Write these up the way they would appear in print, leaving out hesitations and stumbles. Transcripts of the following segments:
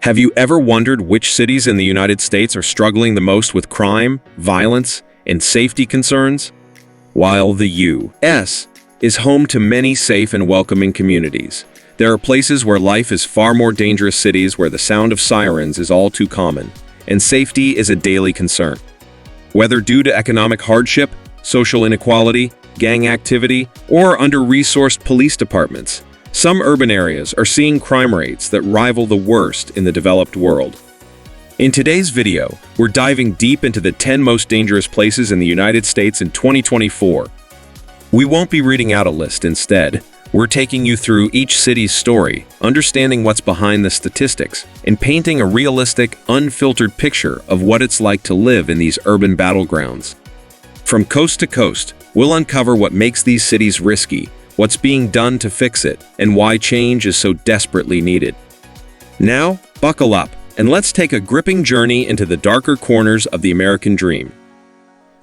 Have you ever wondered which cities in the United States are struggling the most with crime, violence, and safety concerns? While the U.S. is home to many safe and welcoming communities, there are places where life is far more dangerous, cities where the sound of sirens is all too common, and safety is a daily concern. Whether due to economic hardship, social inequality, gang activity, or under-resourced police departments, some urban areas are seeing crime rates that rival the worst in the developed world. In today's video, we're diving deep into the 10 most dangerous places in the United States in 2024. We won't be reading out a list. Instead, we're taking you through each city's story, understanding what's behind the statistics, and painting a realistic, unfiltered picture of what it's like to live in these urban battlegrounds. From coast to coast, we'll uncover what makes these cities risky, what's being done to fix it, and why change is so desperately needed. Now, buckle up, and let's take a gripping journey into the darker corners of the American dream.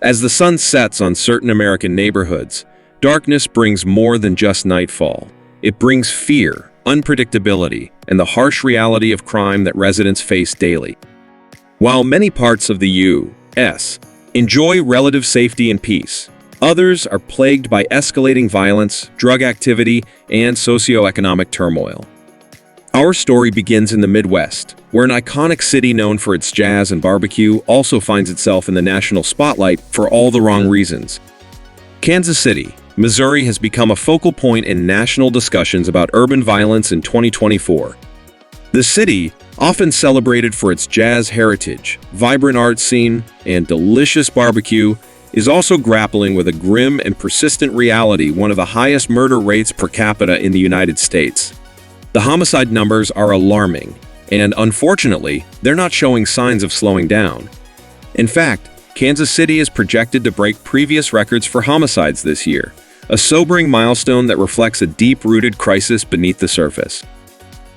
As the sun sets on certain American neighborhoods, darkness brings more than just nightfall. It brings fear, unpredictability, and the harsh reality of crime that residents face daily. While many parts of the U.S. enjoy relative safety and peace, others are plagued by escalating violence, drug activity, and socioeconomic turmoil. Our story begins in the Midwest, where an iconic city known for its jazz and barbecue also finds itself in the national spotlight for all the wrong reasons. Kansas City, Missouri has become a focal point in national discussions about urban violence in 2024. The city, often celebrated for its jazz heritage, vibrant art scene, and delicious barbecue, is also grappling with a grim and persistent reality: one of the highest murder rates per capita in the United States. The homicide numbers are alarming, and unfortunately, they're not showing signs of slowing down. In fact, Kansas City is projected to break previous records for homicides this year, a sobering milestone that reflects a deep-rooted crisis beneath the surface.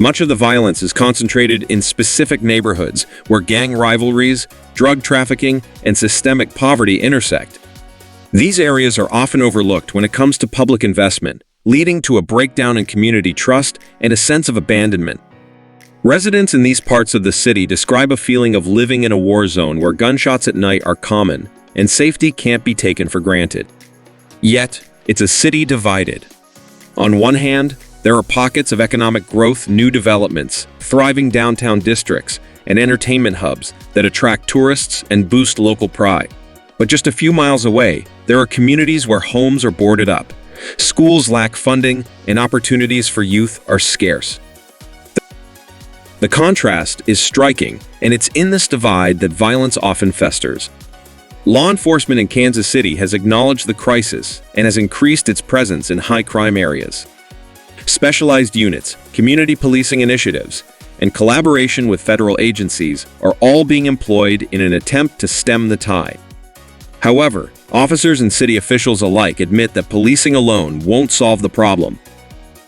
Much of the violence is concentrated in specific neighborhoods where gang rivalries, drug trafficking, and systemic poverty intersect. These areas are often overlooked when it comes to public investment, leading to a breakdown in community trust and a sense of abandonment. Residents in these parts of the city describe a feeling of living in a war zone where gunshots at night are common and safety can't be taken for granted. Yet, it's a city divided. On one hand, there are pockets of economic growth, new developments, thriving downtown districts, and entertainment hubs that attract tourists and boost local pride. But just a few miles away, there are communities where homes are boarded up, schools lack funding, and opportunities for youth are scarce. The contrast is striking, and it's in this divide that violence often festers. Law enforcement in Kansas City has acknowledged the crisis and has increased its presence in high-crime areas. Specialized units, community policing initiatives, and collaboration with federal agencies are all being employed in an attempt to stem the tide. However, officers and city officials alike admit that policing alone won't solve the problem.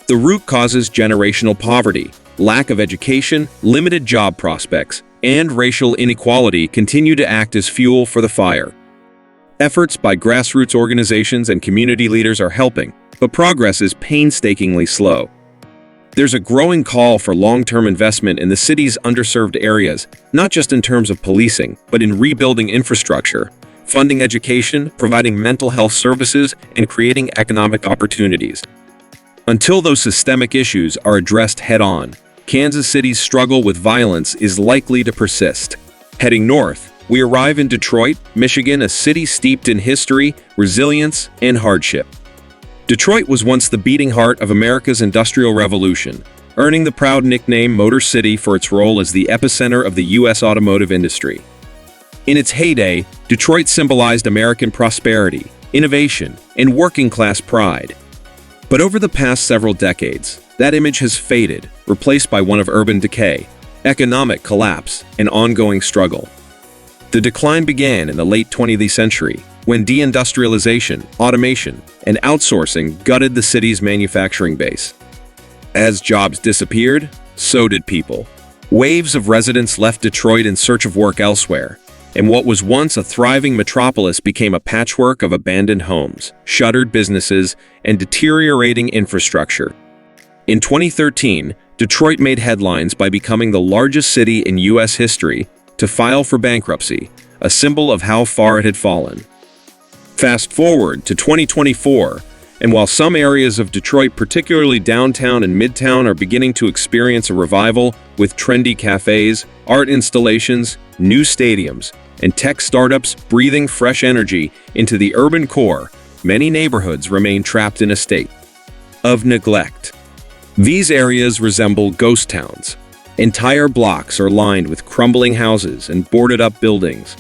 The root causes: generational poverty, lack of education, limited job prospects, and racial inequality continue to act as fuel for the fire. Efforts by grassroots organizations and community leaders are helping, but progress is painstakingly slow. There's a growing call for long-term investment in the city's underserved areas, not just in terms of policing, but in rebuilding infrastructure, funding education, providing mental health services, and creating economic opportunities. Until those systemic issues are addressed head-on, Kansas City's struggle with violence is likely to persist. Heading north, we arrive in Detroit, Michigan, a city steeped in history, resilience, and hardship. Detroit was once the beating heart of America's Industrial Revolution, earning the proud nickname Motor City for its role as the epicenter of the U.S. automotive industry. In its heyday, Detroit symbolized American prosperity, innovation, and working-class pride. But over the past several decades, that image has faded, replaced by one of urban decay, economic collapse, and ongoing struggle. The decline began in the late 20th century, when deindustrialization, automation, and outsourcing gutted the city's manufacturing base. As jobs disappeared, so did people. Waves of residents left Detroit in search of work elsewhere, and what was once a thriving metropolis became a patchwork of abandoned homes, shuttered businesses, and deteriorating infrastructure. In 2013, Detroit made headlines by becoming the largest city in U.S. history to file for bankruptcy, a symbol of how far it had fallen. Fast forward to 2024, and while some areas of Detroit, particularly downtown and midtown, are beginning to experience a revival with trendy cafes, art installations, new stadiums, and tech startups breathing fresh energy into the urban core, many neighborhoods remain trapped in a state of neglect. These areas resemble ghost towns. Entire blocks are lined with crumbling houses and boarded-up buildings.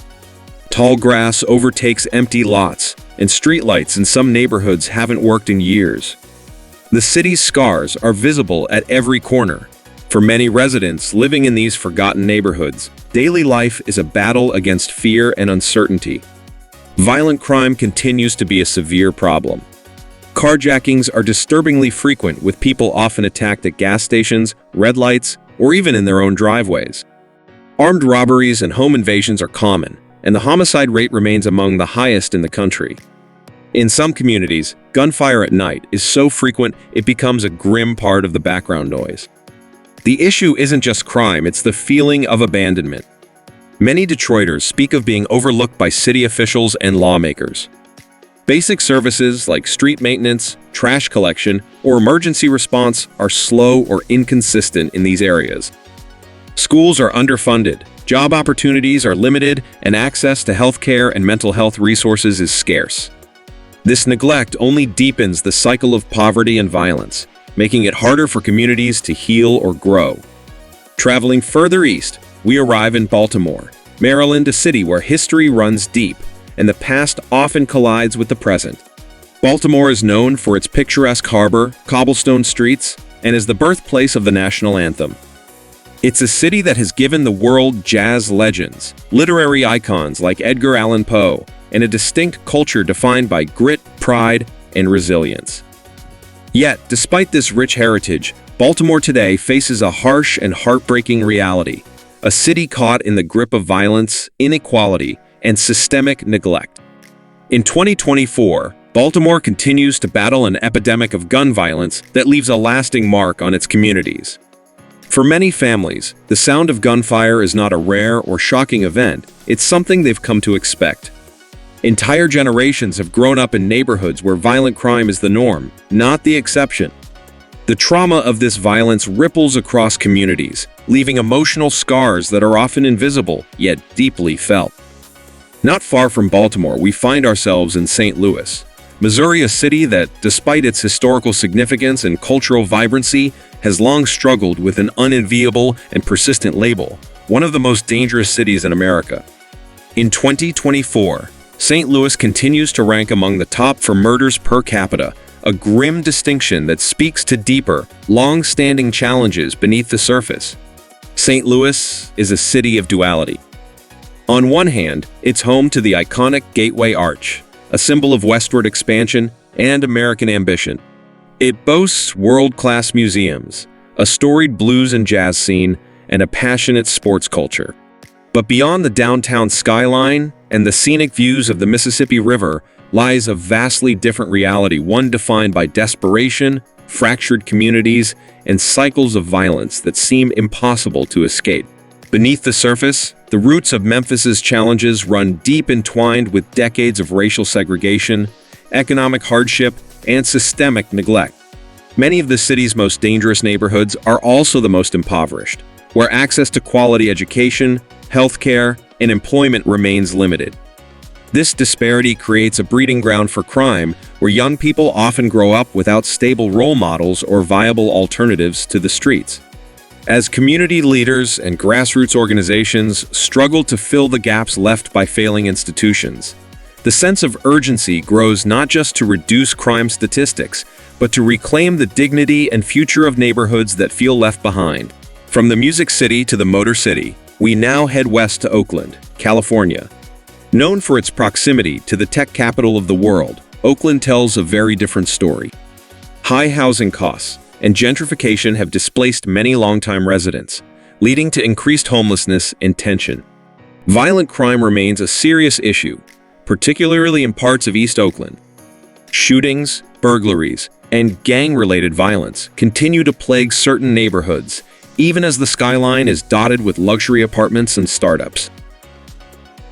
Tall grass overtakes empty lots, and streetlights in some neighborhoods haven't worked in years. The city's scars are visible at every corner. For many residents living in these forgotten neighborhoods, daily life is a battle against fear and uncertainty. Violent crime continues to be a severe problem. Carjackings are disturbingly frequent, with people often attacked at gas stations, red lights, or even in their own driveways. Armed robberies and home invasions are common, and the homicide rate remains among the highest in the country. In some communities, gunfire at night is so frequent it becomes a grim part of the background noise. The issue isn't just crime, it's the feeling of abandonment. Many Detroiters speak of being overlooked by city officials and lawmakers. Basic services like street maintenance, trash collection, or emergency response are slow or inconsistent in these areas. Schools are underfunded, job opportunities are limited, and access to healthcare and mental health resources is scarce. This neglect only deepens the cycle of poverty and violence, making it harder for communities to heal or grow. Traveling further east, we arrive in Baltimore, Maryland, a city where history runs deep, and the past often collides with the present. Baltimore is known for its picturesque harbor, cobblestone streets, and is the birthplace of the national anthem. It's a city that has given the world jazz legends, literary icons like Edgar Allan Poe, and a distinct culture defined by grit, pride, and resilience. Yet, despite this rich heritage, Baltimore today faces a harsh and heartbreaking reality, a city caught in the grip of violence, inequality, and systemic neglect. In 2024, Baltimore continues to battle an epidemic of gun violence that leaves a lasting mark on its communities. For many families, the sound of gunfire is not a rare or shocking event, it's something they've come to expect. Entire generations have grown up in neighborhoods where violent crime is the norm, not the exception. The trauma of this violence ripples across communities, leaving emotional scars that are often invisible, yet deeply felt. Not far from Baltimore, we find ourselves in St. Louis, Missouri, a city that, despite its historical significance and cultural vibrancy, has long struggled with an unenviable and persistent label, one of the most dangerous cities in America. In 2024, St. Louis continues to rank among the top for murders per capita, a grim distinction that speaks to deeper, long-standing challenges beneath the surface. St. Louis is a city of duality. On one hand, it's home to the iconic Gateway Arch, a symbol of westward expansion and American ambition. It boasts world-class museums, a storied blues and jazz scene, and a passionate sports culture. But beyond the downtown skyline and the scenic views of the Mississippi River lies a vastly different reality, one defined by desperation, fractured communities, and cycles of violence that seem impossible to escape. Beneath the surface, the roots of Memphis's challenges run deep, entwined with decades of racial segregation, economic hardship, and systemic neglect. Many of the city's most dangerous neighborhoods are also the most impoverished, where access to quality education, healthcare, and employment remains limited. This disparity creates a breeding ground for crime, where young people often grow up without stable role models or viable alternatives to the streets. As community leaders and grassroots organizations struggle to fill the gaps left by failing institutions, the sense of urgency grows not just to reduce crime statistics, but to reclaim the dignity and future of neighborhoods that feel left behind. From the Music City to the Motor City, we now head west to Oakland, California. Known for its proximity to the tech capital of the world, Oakland tells a very different story. High housing costs and gentrification have displaced many longtime residents, leading to increased homelessness and tension. Violent crime remains a serious issue, particularly in parts of East Oakland. Shootings, burglaries, and gang-related violence continue to plague certain neighborhoods, even as the skyline is dotted with luxury apartments and startups.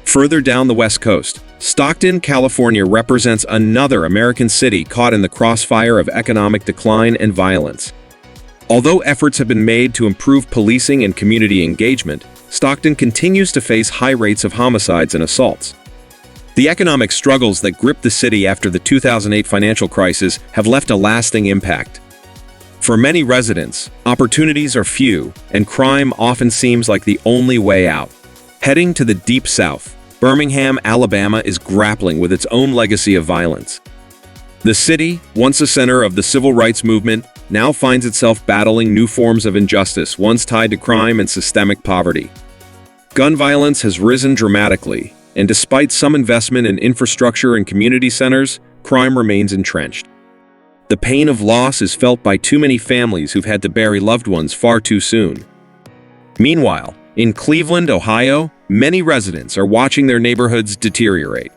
Further down the West Coast, Stockton, California represents another American city caught in the crossfire of economic decline and violence. Although efforts have been made to improve policing and community engagement, Stockton continues to face high rates of homicides and assaults. The economic struggles that gripped the city after the 2008 financial crisis have left a lasting impact. For many residents, opportunities are few, and crime often seems like the only way out. Heading to the Deep South, Birmingham, Alabama is grappling with its own legacy of violence. The city, once a center of the civil rights movement, now finds itself battling new forms of injustice once tied to crime and systemic poverty. Gun violence has risen dramatically, and despite some investment in infrastructure and community centers, crime remains entrenched. The pain of loss is felt by too many families who've had to bury loved ones far too soon. Meanwhile, in Cleveland, Ohio, many residents are watching their neighborhoods deteriorate.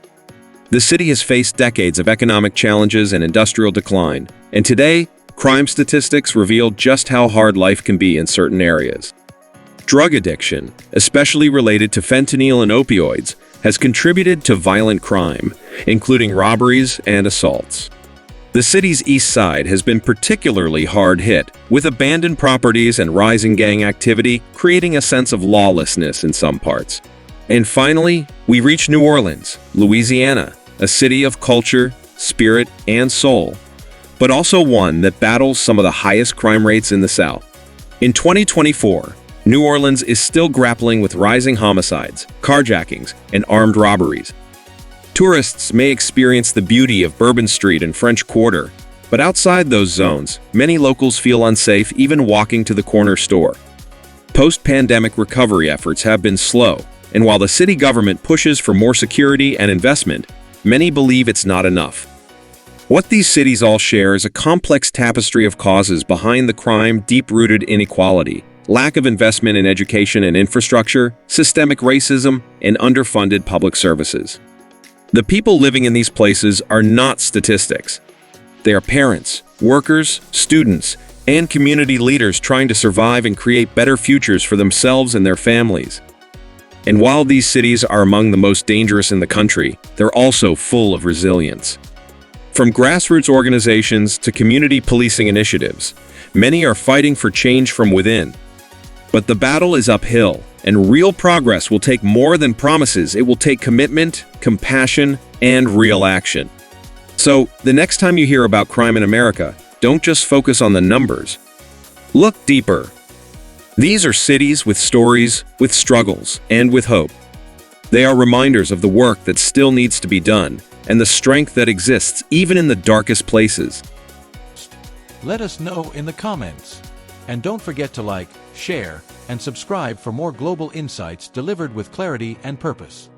The city has faced decades of economic challenges and industrial decline, and today, crime statistics reveal just how hard life can be in certain areas. Drug addiction, especially related to fentanyl and opioids, has contributed to violent crime, including robberies and assaults. The city's east side has been particularly hard hit, with abandoned properties and rising gang activity creating a sense of lawlessness in some parts. And finally, we reach New Orleans, Louisiana, a city of culture, spirit, and soul, but also one that battles some of the highest crime rates in the South. In 2024, New Orleans is still grappling with rising homicides, carjackings, and armed robberies. Tourists may experience the beauty of Bourbon Street and French Quarter, but outside those zones, many locals feel unsafe even walking to the corner store. Post-pandemic recovery efforts have been slow, and while the city government pushes for more security and investment, many believe it's not enough. What these cities all share is a complex tapestry of causes behind the crime: deep-rooted inequality, lack of investment in education and infrastructure, systemic racism, and underfunded public services. The people living in these places are not statistics. They are parents, workers, students, and community leaders trying to survive and create better futures for themselves and their families. And while these cities are among the most dangerous in the country, they're also full of resilience. From grassroots organizations to community policing initiatives, many are fighting for change from within. But the battle is uphill, and real progress will take more than promises. It will take commitment, compassion, and real action. So, the next time you hear about crime in America, don't just focus on the numbers. Look deeper. These are cities with stories, with struggles, and with hope. They are reminders of the work that still needs to be done, and the strength that exists even in the darkest places. Let us know in the comments. And don't forget to like, share, and subscribe for more global insights delivered with clarity and purpose.